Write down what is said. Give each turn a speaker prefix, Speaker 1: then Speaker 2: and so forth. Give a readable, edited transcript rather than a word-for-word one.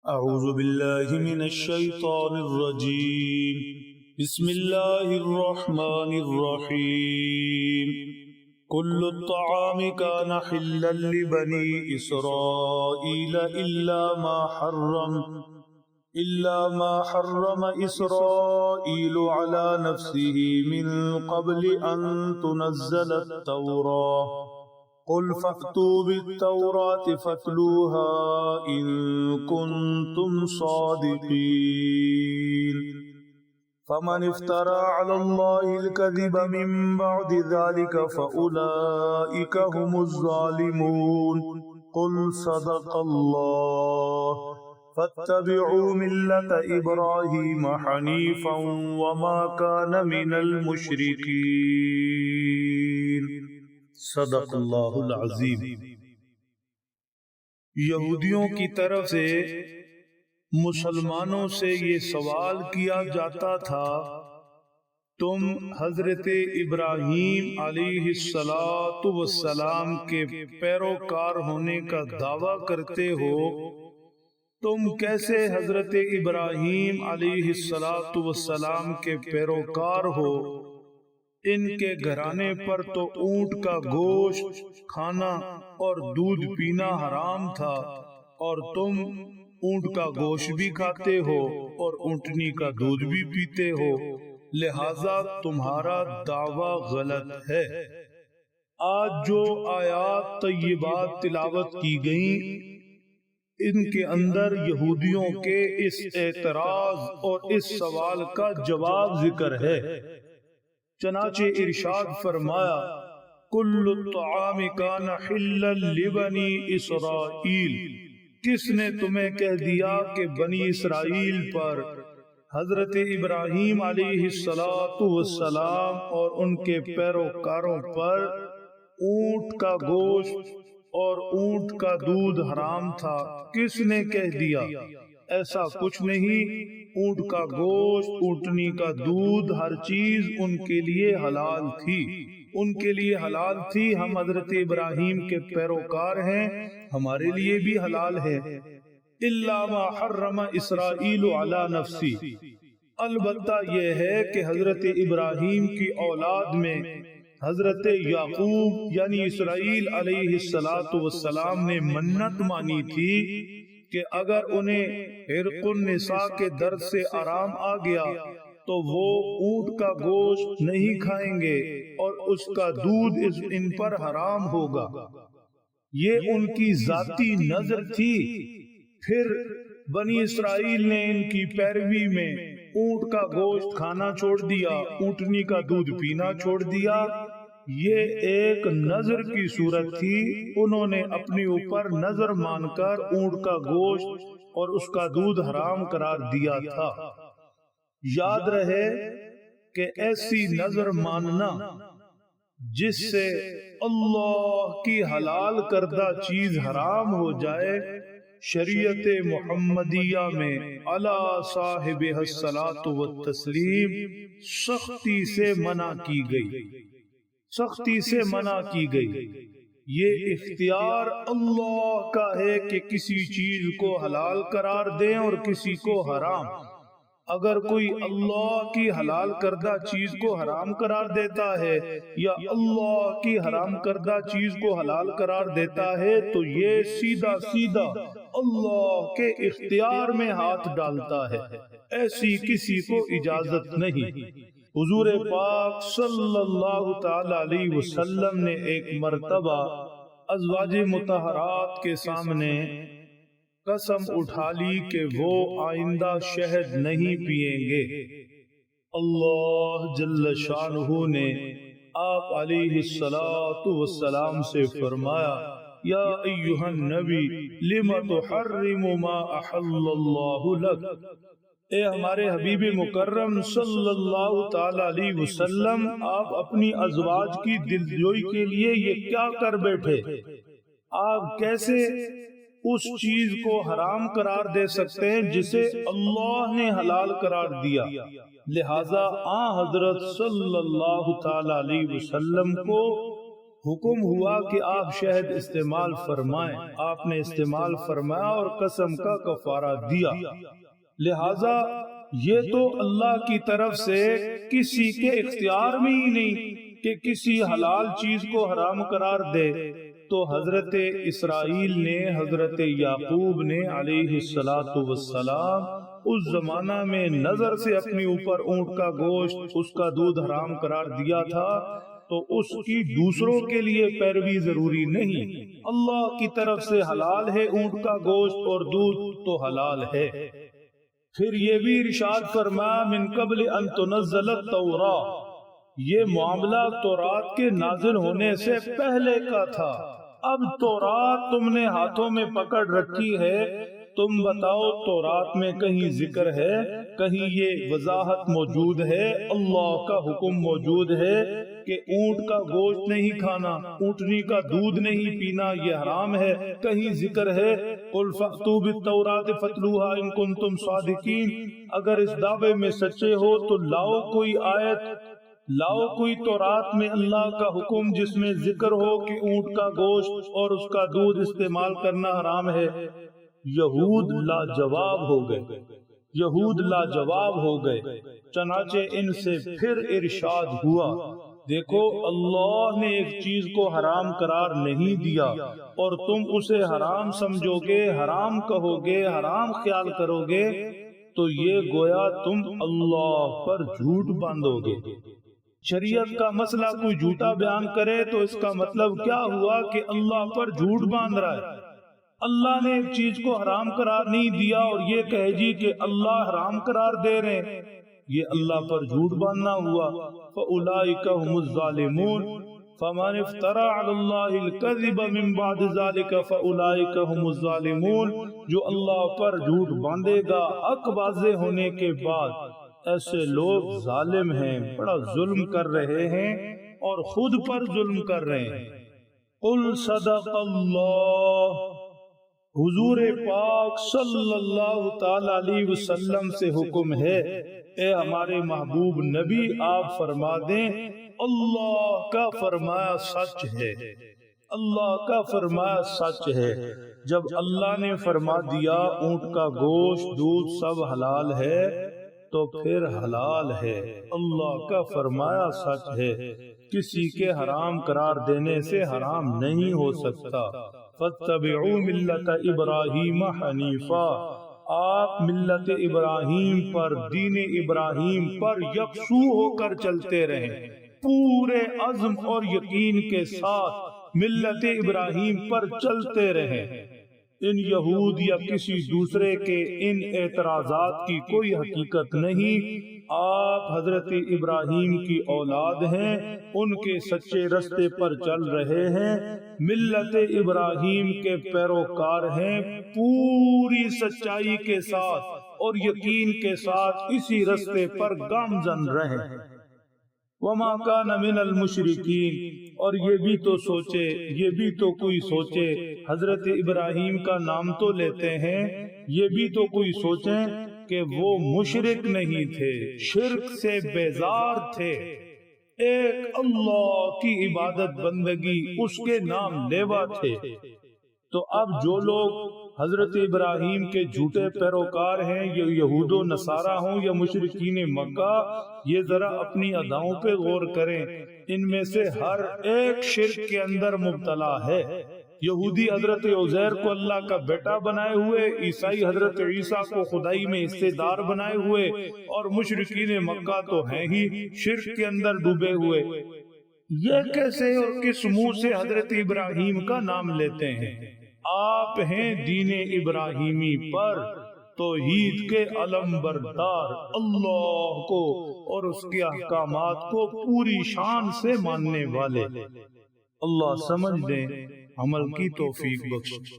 Speaker 1: أعوذ بالله من الشيطان الرجيم. بسم الله الرحمن الرحيم. كل الطعام كان حلا لبني إسرائيل إلا ما حرم إسرائيل على نفسه من قبل أن تنزل التوراة. قل فأتوا بالتوراة فاتلوها إن كنتم صادقين. فمن افترى على الله الكذب من بعد ذلك فأولئك هم الظالمون. قل صدق الله. فاتبعوا ملة إبراهيم حنيفا وما كان من المشركين. صدق اللہ العظیم. یہودیوں کی طرف سے مسلمانوں سے یہ سوال کیا جاتا تھا، تم حضرت ابراہیم علیہ السلام کے پیروکار ہونے کا دعویٰ کرتے ہو، تم کیسے حضرت ابراہیم علیہ السلام کے پیروکار ہو؟ ان کے گھرانے پر تو اونٹ کا گوشت کھانا اور دودھ پینا حرام تھا، اور تم اونٹ کا گوشت بھی کھاتے ہو اور اونٹنی کا دودھ بھی پیتے ہو، لہذا تمہارا دعویٰ غلط ہے۔ آج جو آیات طیبات تلاوت کی گئیں، ان کے اندر یہودیوں کے اس اعتراض اور اس سوال کا جواب ذکر ہے۔ چنانچہ ارشاد فرمایا، کل الطعام کان حلا لبنی اسرائیل۔ کس نے تمہیں کہہ دیا کہ بنی اسرائیل پر حضرت ابراہیم علیہ السلام اور ان کے پیروکاروں پر اونٹ کا گوشت اور اونٹ کا دودھ حرام تھا؟ کس نے کہہ دیا؟ ایسا کچھ نہیں۔ اونٹ کا گوشت، اونٹنی کا دودھ، ہر چیز ان کے لیے حلال تھی، ان کے لیے حلال تھی۔ ہم حضرت ابراہیم کے پیروکار ہیں، ہمارے لیے بھی حلال ہے۔ الا ما حرم اسرائیل علی نفسی، البتہ یہ ہے کہ حضرت ابراہیم کی اولاد میں حضرت یعقوب یعنی اسرائیل علیہ السلام نے منت مانی تھی کہ اگر انہیں حرق النساء کے درد سے آرام آ گیا تو وہ اونٹ کا گوشت نہیں کھائیں گے اور اس کا دودھ ان پر حرام ہوگا۔ یہ ان کی ذاتی نظر تھی۔ پھر بنی اسرائیل نے ان کی پیروی میں اونٹ کا گوشت کھانا چھوڑ دیا، اونٹنی کا دودھ پینا چھوڑ دیا۔ یہ ایک نظر کی صورت تھی، انہوں نے اپنی اوپر نظر مان کر اونٹ کا گوشت اور اس کا دودھ حرام قرار دیا تھا۔ یاد رہے کہ ایسی نظر ماننا جس سے اللہ کی حلال کردہ چیز حرام ہو جائے، شریعت محمدیہ میں علی صاحب الصلاۃ والتسلیم سختی سے منع کی گئی، سختی سے منع کی گئی۔ یہ اختیار اللہ کا ہے کہ کسی چیز کو حلال قرار دیں اور کسی کو حرام۔ اگر کوئی اللہ کی حلال کردہ چیز کو حرام قرار دیتا ہے یا اللہ کی حرام کردہ چیز کو حلال قرار دیتا ہے تو یہ سیدھا سیدھا اللہ کے اختیار میں ہاتھ ڈالتا ہے، ایسی کسی کو اجازت نہیں۔ حضور پاک صلی اللہ تعالی علیہ وسلم نے ایک مرتبہ ازواج مطہرات کے سامنے قسم اٹھا لی کہ وہ آئندہ شہد نہیں پیئیں گے۔ اللہ جل شانہ نے آپ علیہ السلام سے فرمایا، یا ایھا النبی لم تحرم ما احل اللہ لک۔ اے ہمارے حبیب مکرم صلی اللہ تعالی علیہ وسلم، آپ اپنی ازواج کی دلجوئی کے لیے یہ کیا کر بیٹھے؟ آپ کیسے اس چیز کو حرام قرار دے سکتے ہیں جسے اللہ نے حلال قرار دیا؟ لہذا حضرت صلی اللہ تعالی علیہ وسلم کو حکم ہوا کہ آپ شہد استعمال فرمائیں، آپ نے استعمال فرمایا اور قسم کا کفارہ دیا۔ لہذا یہ تو اللہ کی طرف سے کسی کے اختیار میں ہی نہیں کہ کسی حلال چیز کو حرام قرار دے۔ تو حضرت اسرائیل نے، حضرت یعقوب نے علیہ السلام اس زمانہ میں نظر سے اپنے اوپر اونٹ کا گوشت، اس کا دودھ حرام قرار دیا تھا، تو اس کی دوسروں کے لیے پیروی ضروری نہیں۔ اللہ کی طرف سے حلال ہے اونٹ کا گوشت اور دودھ تو حلال ہے۔ پھر یہ بھی ارشاد فرمایا من قبل ان تنزل التوراۃ، یہ معاملہ تورات کے نازل ہونے سے پہلے کا تھا۔ اب تورات تم نے ہاتھوں میں پکڑ رکھی ہے، تم بتاؤ تورات میں کہیں ذکر ہے، کہیں یہ وضاحت موجود ہے، اللہ کا حکم موجود ہے کہ اونٹ کا گوشت نہیں کھانا، اونٹنی کا دودھ نہیں پینا، یہ حرام ہے، کہیں ذکر ہے قل فأتوا بالتوراۃ فاتلوها ان کنتم صادقین، اگر اس دعوے میں سچے ہو تو لاؤ کوئی آیت، لاؤ کوئی تورات میں اللہ کا حکم جس میں ذکر ہو کہ اونٹ کا گوشت اور اس کا دودھ استعمال کرنا حرام ہے۔ یہود لاجواب ہو گئے، یہود لاجواب ہو گئے، چنانچہ ان سے پھر ارشاد ہوا، دیکھو اللہ نے ایک چیز کو حرام قرار نہیں دیا اور تم اسے حرام سمجھو گے، حرام کہو گے، حرام خیال کرو گے، تو یہ گویا تم اللہ پر جھوٹ باندھو گے۔ شریعت کا مسئلہ کوئی جھوٹا بیان کرے تو اس کا مطلب کیا ہوا کہ اللہ پر جھوٹ باندھ رہا ہے۔ اللہ نے ایک چیز کو حرام قرار نہیں دیا اور یہ کہے جی کہ اللہ حرام قرار دے رہے ہیں، یہ اللہ پر جھوٹ باندھنا ہوا۔ فَأُولَئِكَ هُمُ الظَّالِمُونَ فَمَنِ افْتَرَى عَلَى اللَّهِ الْكَذِبَ مِن بَعْدِ ذَلِكَ فَأُولَئِكَ هُمُ الظَّالِمُونَ، جو اللہ پر جھوٹ باندھے گا حق واضح ہونے کے بعد، ایسے لوگ ظالم ہیں، بڑا ظلم کر رہے ہیں اور خود پر ظلم کر رہے ہیں۔ قل صدق اللہ، حضور پاک صلی اللہ تعالی علیہ وسلم سے حکم ہے، اے ہمارے محبوب نبی آپ فرما دیں اللہ کا فرمایا سچ ہے، اللہ کا فرمایا سچ ہے۔ جب اللہ نے فرما دیا اونٹ کا گوشت دودھ سب حلال ہے تو پھر حلال ہے، اللہ کا فرمایا سچ ہے، کسی کے حرام قرار دینے سے حرام نہیں ہو سکتا۔ فَاتَّبِعُوا مِلَّةَ إِبْرَاهِيمَ حَنِيفًا، آپ ملت ابراہیم پر، دین ابراہیم پر یکسو ہو کر چلتے رہیں، پورے عزم اور یقین کے ساتھ ملت ابراہیم پر چلتے رہیں۔ ان یہود یا کسی دوسرے کے ان اعتراضات کی کوئی حقیقت نہیں، آپ حضرت ابراہیم کی اولاد ہیں، ان کے سچے رستے پر چل رہے ہیں، ملت ابراہیم کے پیروکار ہیں، پوری سچائی کے ساتھ اور یقین کے ساتھ اسی رستے پر گامزن رہیں۔ وَمَا كَانَ مِنَ الْمُشْرِكِينَ، اور یہ بھی تو سوچے، یہ بھی تو کوئی سوچے، حضرت ابراہیم کا نام تو لیتے ہیں، یہ بھی تو کوئی سوچیں کہ وہ مشرک نہیں تھے، شرک سے بیزار تھے، ایک اللہ کی عبادت بندگی اس کے نام لیوا تھے۔ تو اب جو لوگ حضرت ابراہیم کے جھوٹے پیروکار ہیں، یہ یہود و نصارہ ہوں یا مشرکین مکہ، یہ ذرا اپنی اداؤں پہ غور کریں، ان میں سے ہر ایک شرک کے اندر مبتلا ہے۔ یہودی حضرت عزیر کو اللہ کا بیٹا بنائے ہوئے، عیسائی حضرت عیسیٰ کو خدائی میں حصے دار بنائے ہوئے، اور مشرکین مکہ تو ہیں ہی شرک کے اندر ڈوبے ہوئے۔ یہ کیسے اور کس منہ سے حضرت ابراہیم کا نام لیتے ہیں؟ آپ ہیں دین ابراہیمی پر، توحید کے علم بردار، اللہ کو اور اس کے احکامات کو پوری شان سے ماننے والے۔ اللہ سمجھ دیں، عمل کی توفیق بخش۔